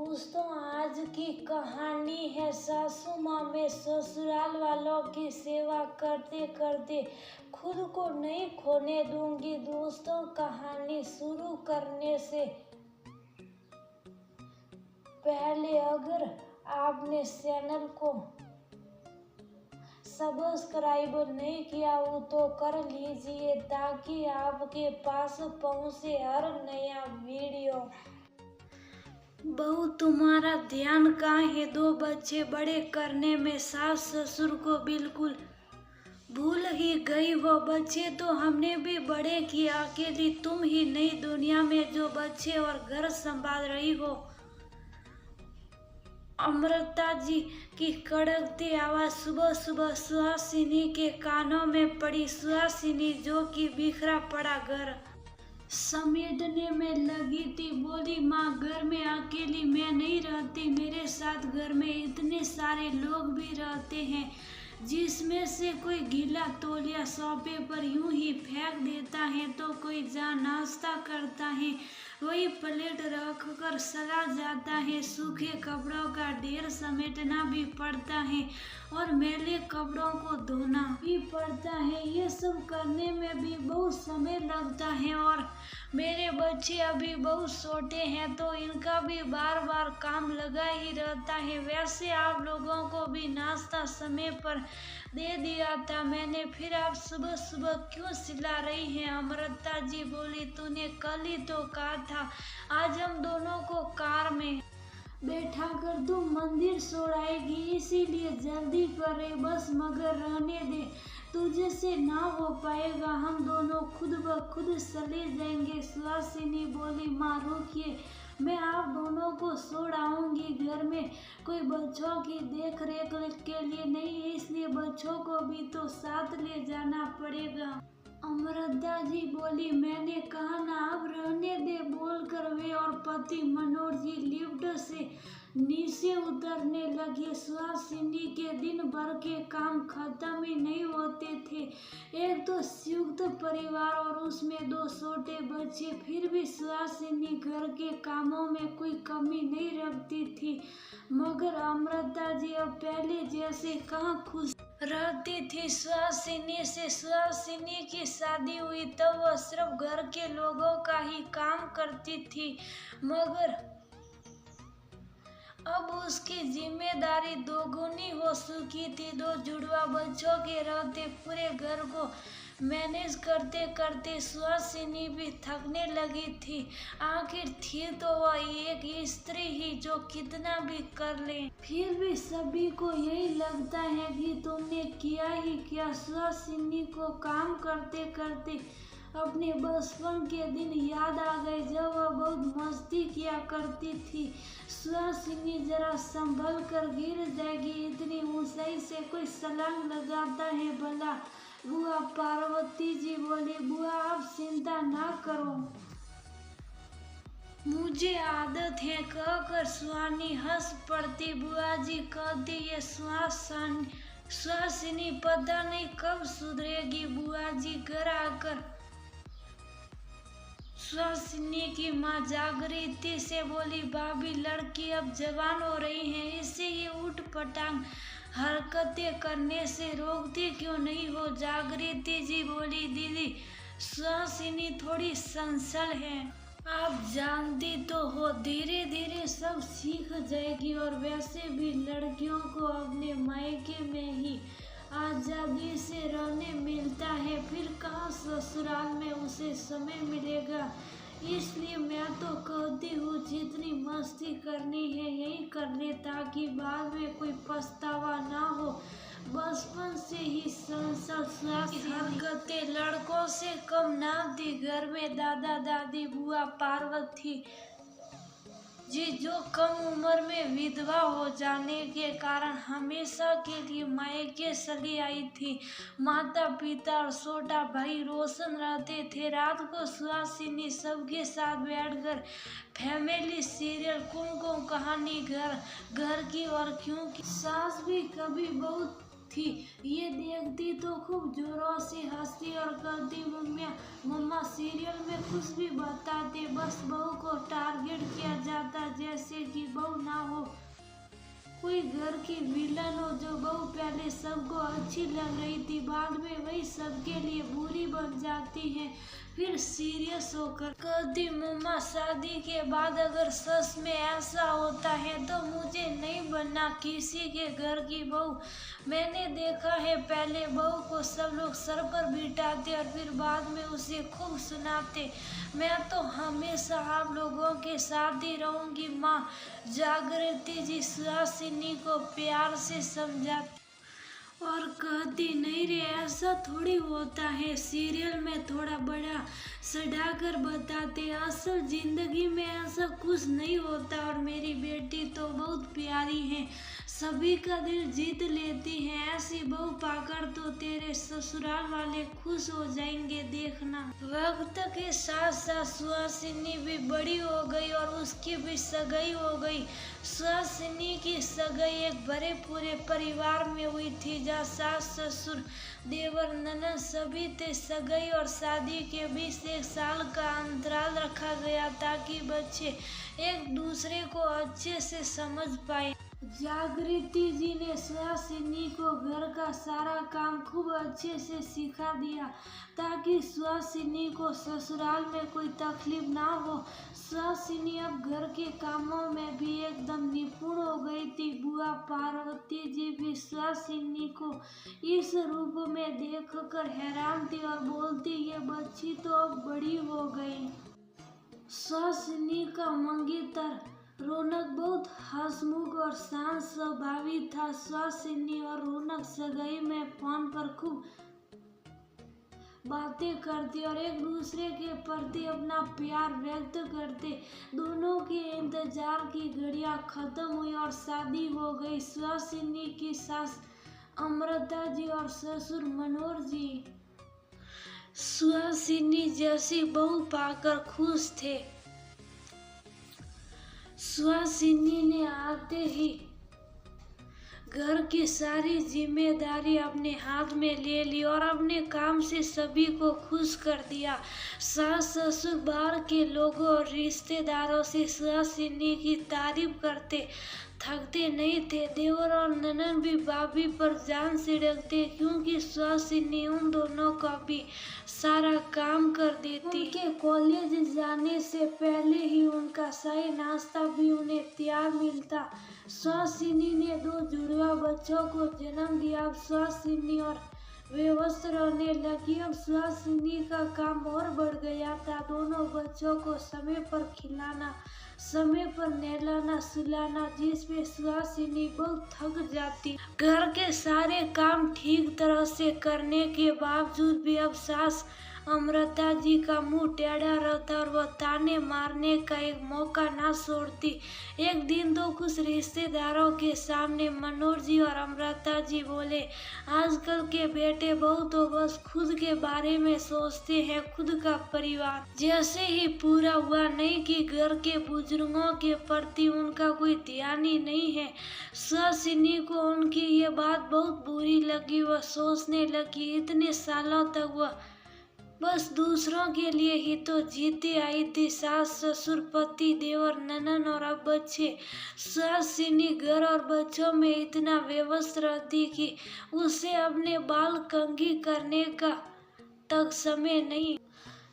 दोस्तों, आज की कहानी है सासू माँ। मैं ससुराल वालों की सेवा करते करते खुद को नहीं खोने दूंगी। दोस्तों, कहानी शुरू करने से पहले अगर आपने चैनल को सब्सक्राइब नहीं किया हो तो कर लीजिए ताकि आपके पास पहुंचे हर नया वीडियो। बहू, तुम्हारा ध्यान कहाँ है? 2 बच्चे बड़े करने में सास ससुर को बिल्कुल भूल ही गई। वो बच्चे तो हमने भी बड़े किए, अकेली तुम ही नई दुनिया में जो बच्चे और घर संभाल रही हो। अमृता जी की कड़कती आवाज सुबह सुबह सुहासिनी के कानों में पड़ी। सुहासिनी जो कि बिखरा पड़ा घर समेटने में लगी थी, बोली, माँ, घर में अकेली मैं नहीं रहती। मेरे साथ घर में इतने सारे लोग भी रहते हैं, जिसमें से कोई गीला तौलिया सोफे पर यूं ही फेंक देता है तो कोई जहाँ नाश्ता करता है वही प्लेट रख कर चला जाता है। सूखे कपड़ों का ढेर समेटना भी पड़ता है और मैले कपड़ों को धोना भी पड़ता है। ये सब करने में भी बहुत समय लगता है और मेरे बच्चे अभी बहुत छोटे हैं तो इनका भी बार बार काम लगा ही रहता है। वैसे आप लोगों को भी नाश्ता समय पर दे दिया था मैंने, फिर आप सुबह सुबह क्यों चिल्ला रही हैं? अमृता जी बोली, तूने कल ही तो कहा था आज हम दोनों को कार में बैठा कर तुम मंदिर छोड़ाएगी, इसीलिए जल्दी कर रहे बस, मगर रहने दे, तुझे से ना हो पाएगा, हम दोनों खुद ब खुद चले जाएंगे। सुहासिनी बोली, माँ रुकिए, मैं आप दोनों को छोड़ आऊंगी। घर में कोई बच्चों की देख रेख के लिए नहीं है, इसलिए बच्चों को भी तो साथ ले जाना पड़ेगा। अमृता जी बोली, मैंने कहा ना अब रहने दे, बोलकर वे और पति मनोहर जी लिफ्ट से नीचे उतरने लगे। सुहासिनी के दिन भर के काम खत्म ही नहीं होते थे। एक तो संयुक्त परिवार और उसमें 2 छोटे बच्चे, फिर भी सुहासिनी घर के कामों में कोई कमी नहीं रखती थी। मगर अमृता जी अब पहले जैसे कहाँ खुश रहती थी। सुहासिनी की शादी हुई तब वह सिर्फ घर के लोगों का ही काम करती थी, मगर अब उसकी जिम्मेदारी दोगुनी हो चुकी थी। 2 जुड़वा बच्चों के रहते पूरे घर को मैनेज करते करते सुहासिनी भी थकने लगी थी। आखिर थी तो वह एक स्त्री ही जो कितना भी कर ले, फिर भी सभी को यही लगता है कि तुमने किया ही क्या। सुहासिनी को काम करते करते अपने बचपन के दिन याद आ गए जब वह बहुत मस्ती किया करती थी। सुहासिनी जरा संभल कर गिर जाएगी, इतनी ऊंचाई से कोई छलांग लगाता है भला? बुआ पार्वती जी बोली, बुआ आप चिंता ना करो, मुझे आदत है, कहकर सुहानी हंस पड़ती। बुआ जी कहती, ये सुहासिनी पता नहीं कब सुधरेगी। बुआ जी घर आकर सुहासिनी की माँ जागृति से बोली, भाभी, लड़की अब जवान हो रही है, इसे ये उठ पटांग हरकतें करने से रोकती क्यों नहीं हो? जागृति जी बोली, दीदी, सुहासिनी थोड़ी चंचल है, आप जानती तो हो, धीरे धीरे सब सीख जाएगी और वैसे भी लड़कियों को अपने मायके में ही आजादी से रहने मिलता है, फिर कहाँ ससुराल में उसे समय मिलेगा। इसलिए मैं तो कहती हूँ जितनी मस्ती करनी है यही कर ले ताकि बाद में कोई पछतावा ना हो। बचपन से ही हरकतें लड़कों से कम ना थी। घर में दादा दादी बुआ पार्वती जी जो कम उम्र में विधवा हो जाने के कारण हमेशा के लिए मायके चली आई थी। माता पिता और छोटा भाई रोशन रहते थे। रात को सुहासिनी सबके साथ बैठकर फैमिली सीरियल कुमकुम कहानी घर की, और क्योंकि सास भी कभी बहुत थी। ये देखती तो खूब जोरों से हंसती और कहती, मम्मा सीरियल में कुछ भी बताते, बस बहू को टारगेट किया जाता, जैसे कि बहू ना हो कोई घर की विलन हो, जो बहू पहले सबको अच्छी लग रही थी, बाद में वही सबके लिए बुरी बन जाती है। फिर सीरियस होकर कहती, मम्मा शादी के बाद अगर सच में ऐसा होता है तो मुझे नहीं बनना किसी के घर की बहू। मैंने देखा है पहले बहू को सब लोग सर पर बिठाते और फिर बाद में उसे खूब सुनाते। मैं तो हमेशा आप लोगों के साथ ही रहूंगी माँ। जागृति जी सुहासिनी को प्यार से समझाती और कहती, नहीं रे, ऐसा थोड़ी होता है, सीरियल में थोड़ा बड़ा सड़ाकर बताते, असल जिंदगी में ऐसा कुछ नहीं होता। और मेरी बेटी तो बहुत प्यारी है, सभी का दिल जीत लेती है, ऐसी बहू पाकर तो तेरे ससुराल वाले खुश हो जाएंगे, देखना। वक्त के साथ साथ सुहासिनी भी बड़ी हो गई और उसकी भी सगाई हो गई। सुहासिनी की सगाई एक बड़े पूरे परिवार में हुई थी, जहाँ सास ससुर देवर ननद सभी थे। सगाई और शादी के बीच 1 साल का अंतराल रखा गया ताकि बच्चे एक दूसरे को अच्छे से समझ पाए। जागृति जी ने सुहासिनी को घर का सारा काम खूब अच्छे से सिखा दिया ताकि सुहासिनी को ससुराल में कोई तकलीफ ना हो। सुहासिनी अब घर के कामों में भी एकदम निपुण हो गई थी। बुआ पार्वती जी भी सुहासिनी को इस रूप में देखकर हैरान थी और बोलती, ये बच्ची तो अब बड़ी हो गई। सुहासिनी का मंगेतर रौनक बहुत हंसमुख और शांत स्वभावी था। सुहासिनी और रौनक सगाई में फोन पर खूब बातें करते और एक दूसरे के प्रति अपना प्यार व्यक्त करते। दोनों के इंतजार की घड़ियां खत्म हुई और शादी हो गई। सुहासिनी की सास अमृता जी और ससुर मनोहर जी सुहासिनी जैसी बहू पाकर खुश थे। सुहासिनी ने आते ही घर की सारी जिम्मेदारी अपने हाथ में ले ली और अपने काम से सभी को खुश कर दिया। सास ससुर बाहर के लोगों और रिश्तेदारों से सुहासिनी की तारीफ करते थकते नहीं थे। देवर और ननद भी भाभी पर जान छिड़कते क्योंकि सुहासिनी उन दोनों का भी सारा काम कर देती। उनके कॉलेज जाने से पहले ही उनका सही नाश्ता भी उन्हें तैयार मिलता। सुहासिनी ने 2 जुड़वा बच्चों को जन्म दिया। अब सुहासिनी और व्यवस्थ रहने लगी। अब सुहासिनी का काम और बढ़ गया था। दोनों बच्चों को समय पर खिलाना, समय पर नहलाना सुलाना, जिसमें सुहासिनी बहुत थक जाती। घर के सारे काम ठीक तरह से करने के बावजूद भी अब सास अमृता जी का मुंह टेढ़ा रहता और वह ताने मारने का एक मौका ना छोड़ती। एक दिन तो कुछ रिश्तेदारों के सामने मनोहर जी और अमृता जी बोले, आजकल के बेटे बहू तो बस खुद के बारे में सोचते हैं, खुद का परिवार जैसे ही पूरा हुआ, नहीं कि घर के बुजुर्गों के प्रति उनका कोई ध्यान ही नहीं है। सुहासिनी को उनकी ये बात बहुत बुरी लगी। वह सोचने लगी, इतने सालों तक वह बस दूसरों के लिए ही तो जीती आई थी। सास ससुर पति देवर ननद और अब बच्चे। सुहासिनी घर और बच्चों में इतना व्यस्त रहती कि उसे अपने बाल कंघी करने का तक समय नहीं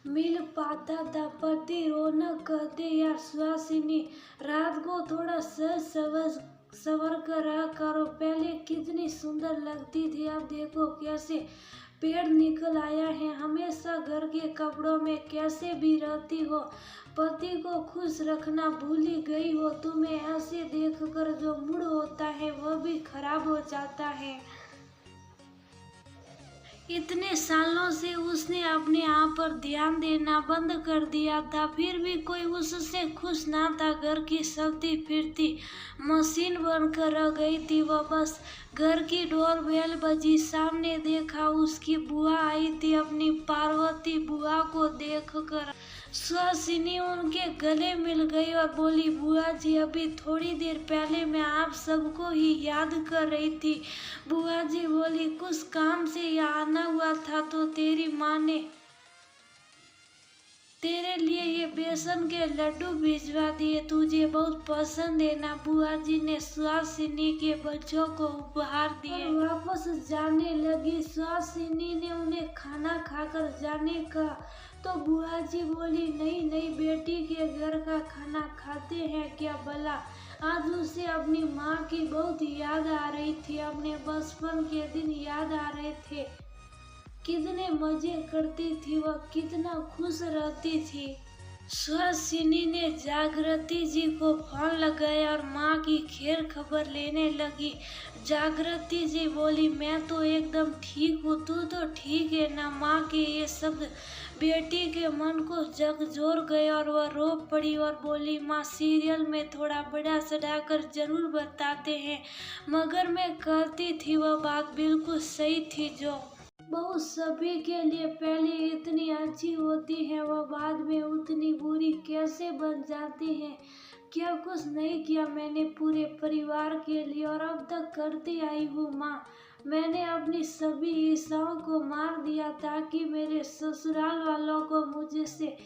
मिल पाता था। पति रौनक कहते, यार सुहासिनी रात को थोड़ा सवर कर रहा करो, पहले कितनी सुंदर लगती थी, अब देखो कैसे पेड़ निकल आया है, हमेशा घर के कपड़ों में कैसे भी रहती हो, पति को खुश रखना भूल ही गई हो। तुम्हें ऐसे देखकर जो मूड होता है वह भी खराब हो जाता है। इतने सालों से उसने अपने आप पर ध्यान देना बंद कर दिया था, फिर भी कोई उससे खुश ना था। घर की चलती फिरती मशीन बनकर रह गई थी वह। बस घर की डोरबेल बजी, सामने देखा उसकी बुआ आई थी। अपनी पार्वती बुआ को देखकर सुहासिनी उनके गले मिल गई और बोली, बुआ जी अभी थोड़ी देर पहले मैं आप सबको ही याद कर रही थी। बुआ जी बोली, कुछ काम से यहाँ आना हुआ था तो तेरी माँ ने तेरे लिए ये बेसन के लड्डू भिजवा दिए, तुझे बहुत पसंद है ना। बुआ जी ने सुहासिनी के बच्चों को उपहार दिए। वापस जाने लगी। सुहासिनी ने उन्हें खाना खाकर जाने का तो बुआ जी बोली, नहीं नहीं बेटी के घर का खाना खाते हैं क्या भला। आज उसे अपनी माँ की बहुत याद आ रही थी, अपने बचपन के दिन याद आ रहे थे। कितने मजे करती थी वह, कितना खुश रहती थी। सुहासिनी ने जागृति जी को फोन लगाया और माँ की खैर खबर लेने लगी। जागृति जी बोली, मैं तो एकदम ठीक हूँ, तू तो ठीक है ना। माँ के ये शब्द बेटी के मन को झकझोर गए और वह रो पड़ी और बोली, माँ सीरियल में थोड़ा बड़ा चढ़ाकर जरूर बताते हैं, मगर मैं कहती थी वह बात बिल्कुल सही थी। जो बहू सभी के लिए पहले इतनी अच्छी होती है, वह बाद में उतनी बुरी कैसे बन जाती है। क्या कुछ नहीं किया मैंने पूरे परिवार के लिए और अब तक करती आई हूँ माँ। मैंने अपनी सभी इच्छाओं को मार दिया ताकि मेरे ससुराल वालों को मुझसे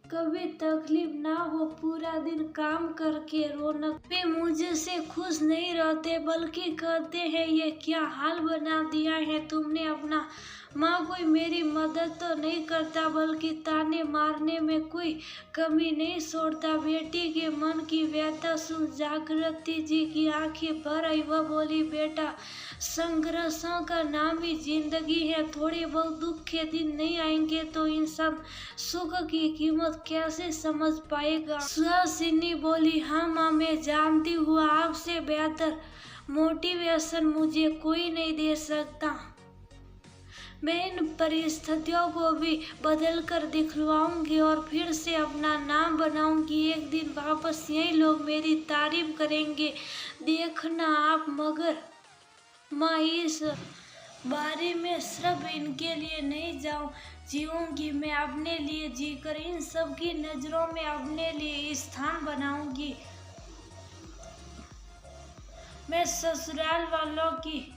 कभी तकलीफ ना हो। पूरा दिन काम करके रौनक पे मुझसे खुश नहीं रहते, बल्कि कहते हैं ये क्या हाल बना दिया है तुमने अपना। माँ कोई मेरी मदद तो नहीं करता, बल्कि ताने मारने में कोई कमी नहीं छोड़ता। बेटी के मन की व्यथा सुन जागृति जी की आंखें भर आई। वह बोली, बेटा संघर्षों का नाम ही जिंदगी है, थोड़े बहुत दुख के दिन नहीं आएंगे तो इंसान सुख की कीमत कैसे समझ पाएगा। सुहासिनी बोली, हाँ माँ मैं जानती हूँ, आपसे बेहतर मोटिवेशन मुझे कोई नहीं दे सकता। मैं इन परिस्थितियों को भी बदल कर दिखलवाऊंगी और फिर से अपना नाम बनाऊंगी। एक दिन वापस यही लोग मेरी तारीफ करेंगे, देखना आप। मगर माँ इस बारी में सिर्फ इनके लिए नहीं जीऊंगी, मैं अपने लिए जीकर इन सब की नजरों में अपने लिए स्थान बनाऊंगी। मैं ससुराल वालों की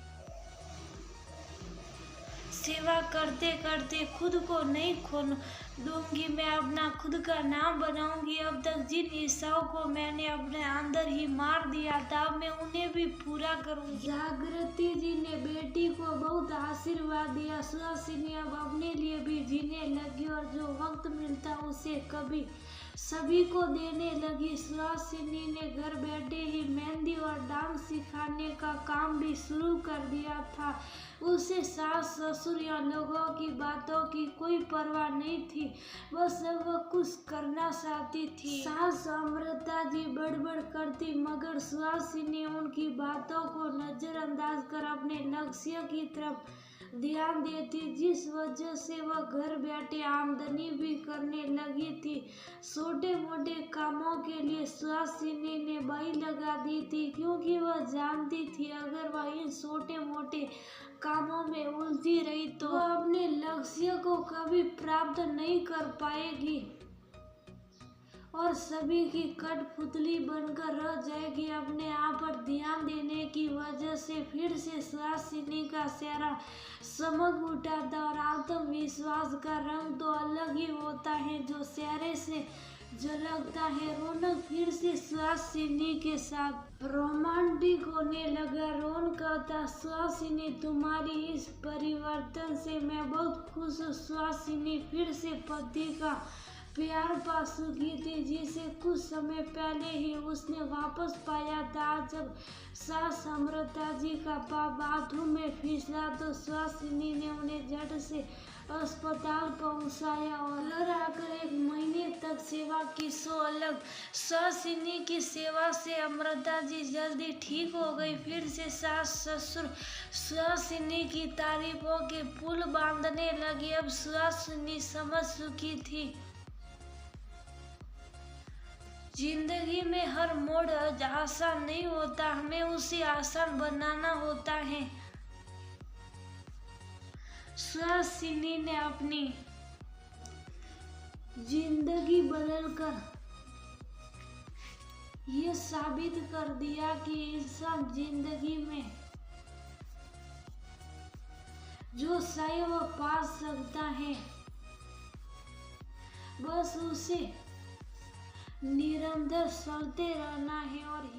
सेवा करते करते खुद को नहीं खोन दूंगी। मैं अपना खुद का नाम बनाऊंगी। अब तक जिन इच्छाओं को मैंने अपने अंदर ही मार दिया था, अब मैं उन्हें भी पूरा करूंगी। जागृति जी ने बेटी को बहुत आशीर्वाद दिया। सुहासिनी अब अपने लिए भी जीने लगी और जो वक्त मिलता उसे कभी सभी को देने लगी। सुहासिनी ने घर बैठे ही मेहंदी और डांस सिखाने का काम भी शुरू कर दिया था। उसे सास ससुर या लोगों की बातों की कोई परवाह नहीं थी, बस वह कुछ करना चाहती थी। सास अमृता जी बड़बड़ करती, मगर सुहासिनी उनकी बातों को नजरअंदाज कर अपने लक्ष्य की तरफ ध्यान देती, जिस वजह से वह घर बैठे आमदनी भी करने लगी थी। छोटे मोटे कामों के लिए सुहासिनी ने बाई लगा दी थी, क्योंकि वह जानती थी अगर वह इन छोटे मोटे कामों में उलझी रही तो वह अपने लक्ष्य को कभी प्राप्त नहीं कर पाएगी और सभी की कठपुतली बनकर रह जाएगी। अपने आप पर ध्यान देने की वजह से फिर से सुहासिनी का चेहरा चमक उठा था और आत्मविश्वास का रंग तो अलग ही होता है जो चेहरे से झलकता है। रौनक फिर से सुहासिनी के साथ रोमांटिक होने लगा। रोन कहता, सुहासिनी तुम्हारी इस परिवर्तन से मैं बहुत खुश हूँ। सुहासिनी फिर से पति का प्यार पा चुकी थी, जिसे कुछ समय पहले ही उसने वापस पाया था। जब सास अमृता जी का पाप बाथरूम में फिसला तो सुहासिनी ने उन्हें झट से अस्पताल पहुंचाया और घर आकर 1 महीने तक सेवा की। सो अलग सुहासिनी की सेवा से अमृता जी जल्दी ठीक हो गई। फिर से सास ससुर सुहासिनी की तारीफों के पुल बांधने लगे। अब सुहासिनी समझ चुकी थी जिंदगी में हर मोड़ आसान नहीं होता, हमें उसे आसान बनाना होता है। सुहासिनी ने अपनी जिंदगी बदलकर ये साबित कर दिया कि इंसान जिंदगी में जो चाहे वो पा सकता है, बस उसे निरंतर चलते रहना है और